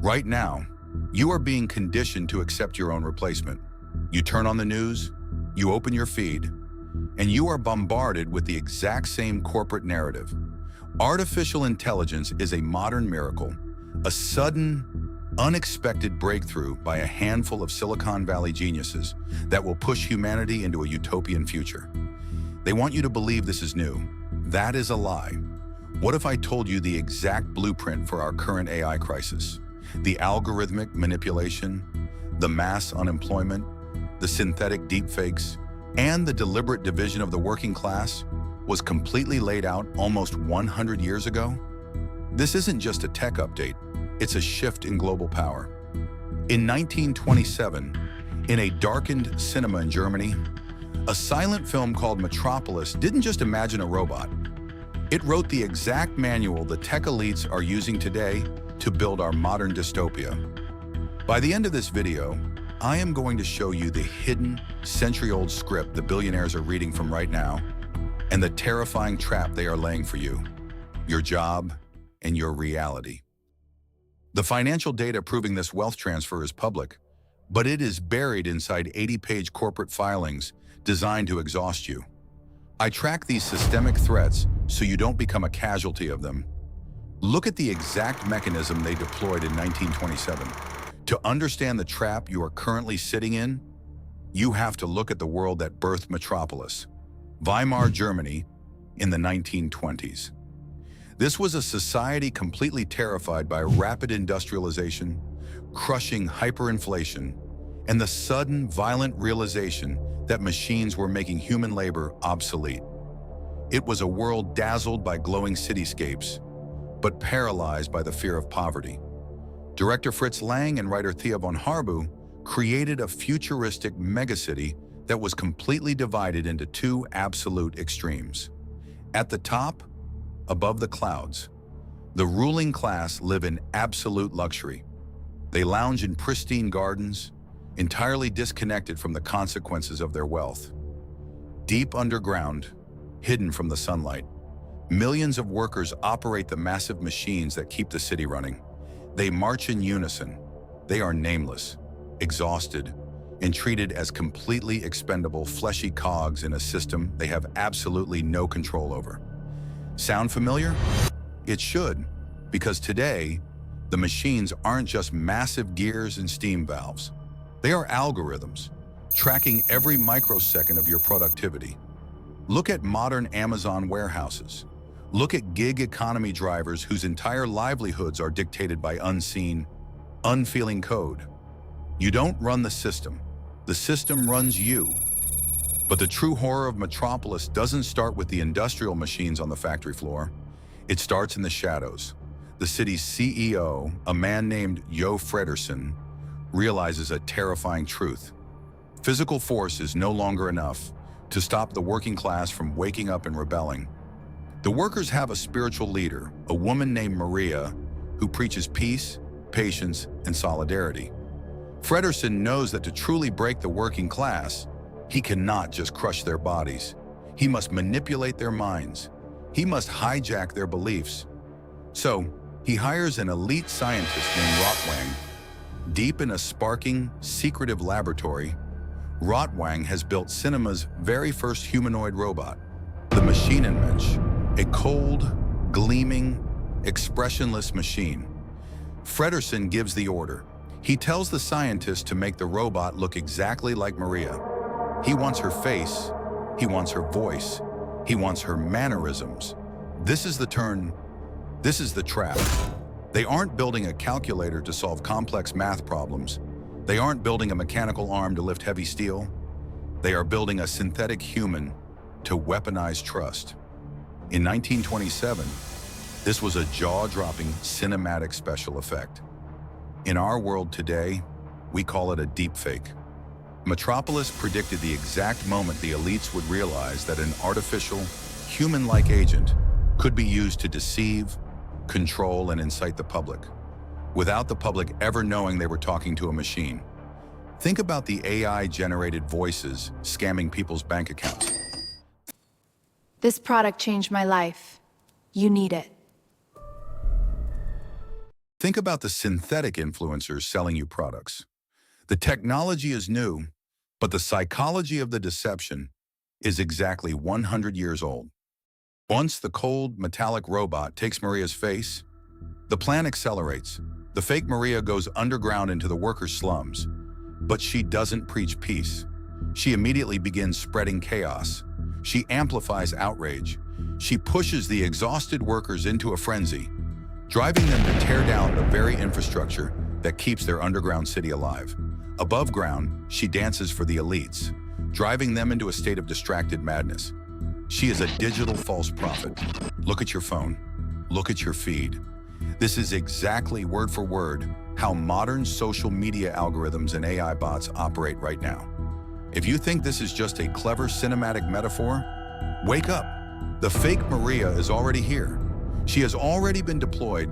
Right now, you are being conditioned to accept your own replacement. You turn on the news, you open your feed, and you are bombarded with the exact same corporate narrative. Artificial intelligence is a modern miracle, a sudden, unexpected breakthrough by a handful of Silicon Valley geniuses that will push humanity into a utopian future. They want you to believe this is new. That is a lie. What if I told you the exact blueprint for our current AI crisis? The algorithmic manipulation, the mass unemployment, the synthetic deepfakes, and the deliberate division of the working class was completely laid out almost 100 years ago? This isn't just a tech update, it's a shift in global power. In 1927, in a darkened cinema in Germany, a silent film called Metropolis didn't just imagine a robot. It wrote the exact manual the tech elites are using today to build our modern dystopia. By the end of this video, I am going to show you the hidden, century-old script the billionaires are reading from right now, and the terrifying trap they are laying for you, your job, and your reality. The financial data proving this wealth transfer is public, but it is buried inside 80-page corporate filings designed to exhaust you. I track these systemic threats so you don't become a casualty of them. Look at the exact mechanism they deployed in 1927. To understand the trap you are currently sitting in, you have to look at the world that birthed Metropolis, Weimar Germany, in the 1920s. This was a society completely terrified by rapid industrialization, crushing hyperinflation, and the sudden, violent realization that machines were making human labor obsolete. It was a world dazzled by glowing cityscapes, but paralyzed by the fear of poverty. Director Fritz Lang and writer Thea von Harbu created a futuristic megacity that was completely divided into two absolute extremes. At the top, above the clouds, the ruling class live in absolute luxury. They lounge in pristine gardens, entirely disconnected from the consequences of their wealth. Deep underground, hidden from the sunlight, millions of workers operate the massive machines that keep the city running. They march in unison. They are nameless, exhausted, and treated as completely expendable fleshy cogs in a system they have absolutely no control over. Sound familiar? It should, because today, the machines aren't just massive gears and steam valves. They are algorithms, tracking every microsecond of your productivity. Look at modern Amazon warehouses. Look at gig economy drivers whose entire livelihoods are dictated by unseen, unfeeling code. You don't run the system runs you. But the true horror of Metropolis doesn't start with the industrial machines on the factory floor. It starts in the shadows. The city's CEO, a man named Jo Fredersen, realizes a terrifying truth. Physical force is no longer enough to stop the working class from waking up and rebelling. The workers have a spiritual leader, a woman named Maria, who preaches peace, patience, and solidarity. Fredersen knows that to truly break the working class, he cannot just crush their bodies. He must manipulate their minds. He must hijack their beliefs. So, he hires an elite scientist named Rotwang. Deep in a sparking, secretive laboratory, Rotwang has built cinema's very first humanoid robot, the Maschinenmensch, a cold, gleaming, expressionless machine. Fredersen gives the order. He tells the scientist to make the robot look exactly like Maria. He wants her face, he wants her voice, he wants her mannerisms. This is the trap. They aren't building a calculator to solve complex math problems. They aren't building a mechanical arm to lift heavy steel. They are building a synthetic human to weaponize trust. In 1927, this was a jaw-dropping cinematic special effect. In our world today, we call it a deepfake. Metropolis predicted the exact moment the elites would realize that an artificial, human-like agent could be used to deceive, control, and incite the public, without the public ever knowing they were talking to a machine. Think about the AI-generated voices scamming people's bank accounts. This product changed my life. You need it. Think about the synthetic influencers selling you products. The technology is new, but the psychology of the deception is exactly 100 years old. Once the cold, metallic robot takes Maria's face, the plan accelerates. The fake Maria goes underground into the workers' slums, but she doesn't preach peace. She immediately begins spreading chaos. She amplifies outrage. She pushes the exhausted workers into a frenzy, driving them to tear down the very infrastructure that keeps their underground city alive. Above ground, she dances for the elites, driving them into a state of distracted madness. She is a digital false prophet. Look at your phone. Look at your feed. This is exactly word for word how modern social media algorithms and AI bots operate right now. If you think this is just a clever cinematic metaphor, wake up. The fake Maria is already here. She has already been deployed,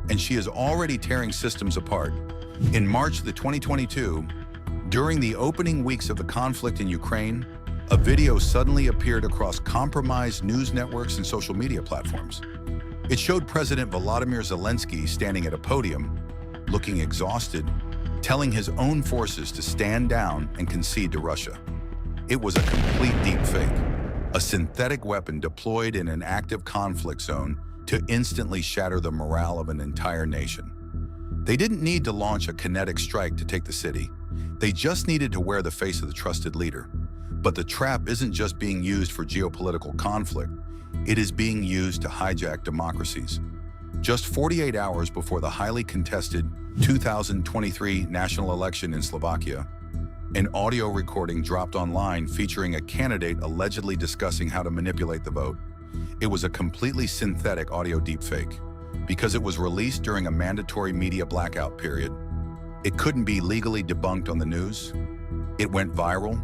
and she is already tearing systems apart. In March 2022, during the opening weeks of the conflict in Ukraine, a video suddenly appeared across compromised news networks and social media platforms. It showed President Volodymyr Zelensky standing at a podium, looking exhausted, telling his own forces to stand down and concede to Russia. It was a complete deepfake, a synthetic weapon deployed in an active conflict zone to instantly shatter the morale of an entire nation. They didn't need to launch a kinetic strike to take the city. They just needed to wear the face of the trusted leader. But the trap isn't just being used for geopolitical conflict. It is being used to hijack democracies. Just 48 hours before the highly contested 2023 national election in Slovakia, an audio recording dropped online featuring a candidate allegedly discussing how to manipulate the vote. It was a completely synthetic audio deepfake. Because it was released during a mandatory media blackout period, it couldn't be legally debunked on the news. It went viral,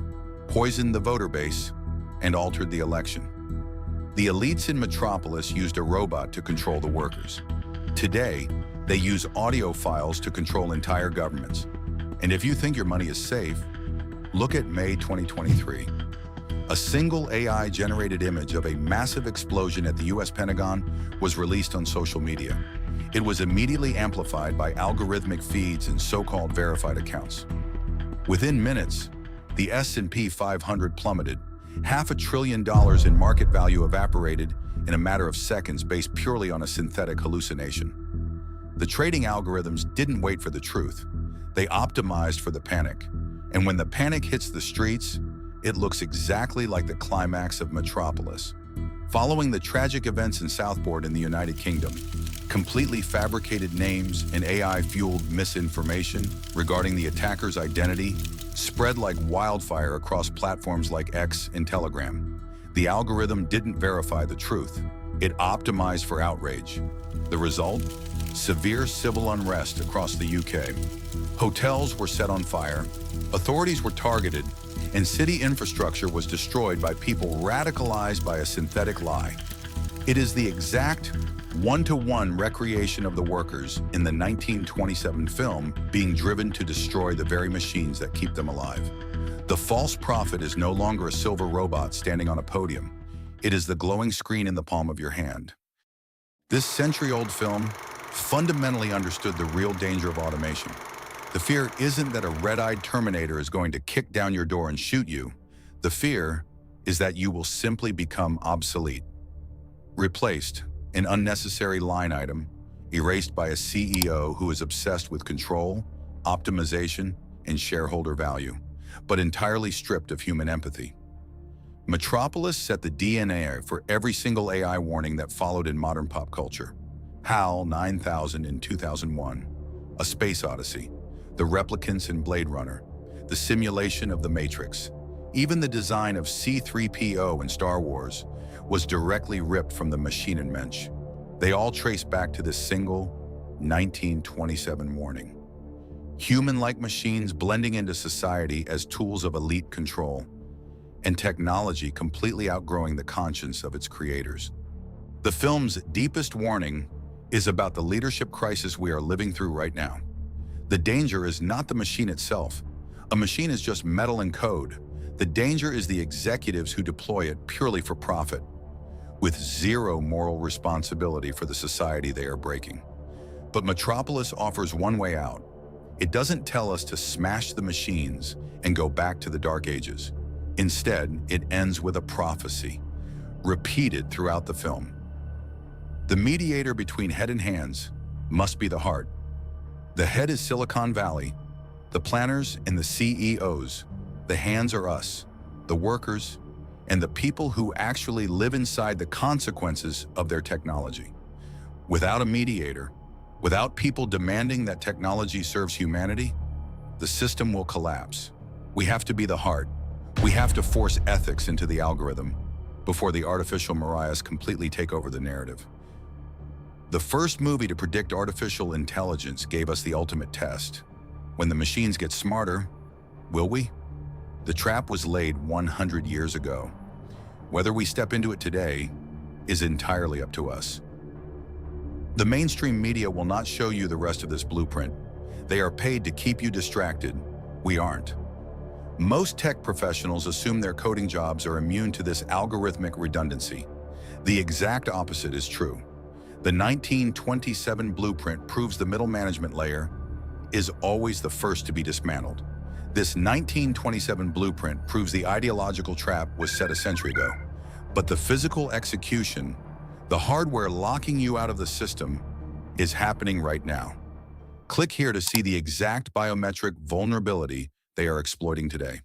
poisoned the voter base, and altered the election. The elites in Metropolis used a robot to control the workers. Today, they use audio files to control entire governments. And if you think your money is safe, look at May 2023. A single AI-generated image of a massive explosion at the US Pentagon was released on social media. It was immediately amplified by algorithmic feeds and so-called verified accounts. Within minutes, the S&P 500 plummeted. $500 billion in market value evaporated in a matter of seconds based purely on a synthetic hallucination. The trading algorithms didn't wait for the truth. They optimized for the panic. And when the panic hits the streets, it looks exactly like the climax of Metropolis. Following the tragic events in Southport in the United Kingdom, completely fabricated names and AI-fueled misinformation regarding the attacker's identity spread like wildfire across platforms like X and Telegram. The algorithm didn't verify the truth. It optimized for outrage. The result? Severe civil unrest across the UK. Hotels were set on fire, authorities were targeted, and city infrastructure was destroyed by people radicalized by a synthetic lie. It is the exact one-to-one recreation of the workers in the 1927 film being driven to destroy the very machines that keep them alive. The false prophet is no longer a silver robot standing on a podium. It is the glowing screen in the palm of your hand. This century-old film fundamentally understood the real danger of automation. The fear isn't that a red-eyed Terminator is going to kick down your door and shoot you. The fear is that you will simply become obsolete, replaced, an unnecessary line item, erased by a CEO who is obsessed with control, optimization, and shareholder value, but entirely stripped of human empathy. Metropolis set the DNA for every single AI warning that followed in modern pop culture. HAL 9000 in 2001, A Space Odyssey, The Replicants in Blade Runner, the simulation of the Matrix. Even the design of C-3PO in Star Wars was directly ripped from the Maschinenmensch. They all trace back to this single 1927 warning. Human-like machines blending into society as tools of elite control, and technology completely outgrowing the conscience of its creators. The film's deepest warning is about the leadership crisis we are living through right now. The danger is not the machine itself. A machine is just metal and code. The danger is the executives who deploy it purely for profit, with zero moral responsibility for the society they are breaking. But Metropolis offers one way out. It doesn't tell us to smash the machines and go back to the Dark Ages. Instead, it ends with a prophecy, repeated throughout the film. The mediator between head and hands must be the heart. The head is Silicon Valley, the planners and the CEOs. The hands are us, the workers, and the people who actually live inside the consequences of their technology. Without a mediator, without people demanding that technology serves humanity, the system will collapse. We have to be the heart. We have to force ethics into the algorithm before the artificial mariahs completely take over the narrative. The first movie to predict artificial intelligence gave us the ultimate test. When the machines get smarter, will we? The trap was laid 100 years ago. Whether we step into it today is entirely up to us. The mainstream media will not show you the rest of this blueprint. They are paid to keep you distracted. We aren't. Most tech professionals assume their coding jobs are immune to this algorithmic redundancy. The exact opposite is true. The 1927 blueprint proves the middle management layer is always the first to be dismantled. This 1927 blueprint proves the ideological trap was set a century ago. But the physical execution, the hardware locking you out of the system, is happening right now. Click here to see the exact biometric vulnerability they are exploiting today.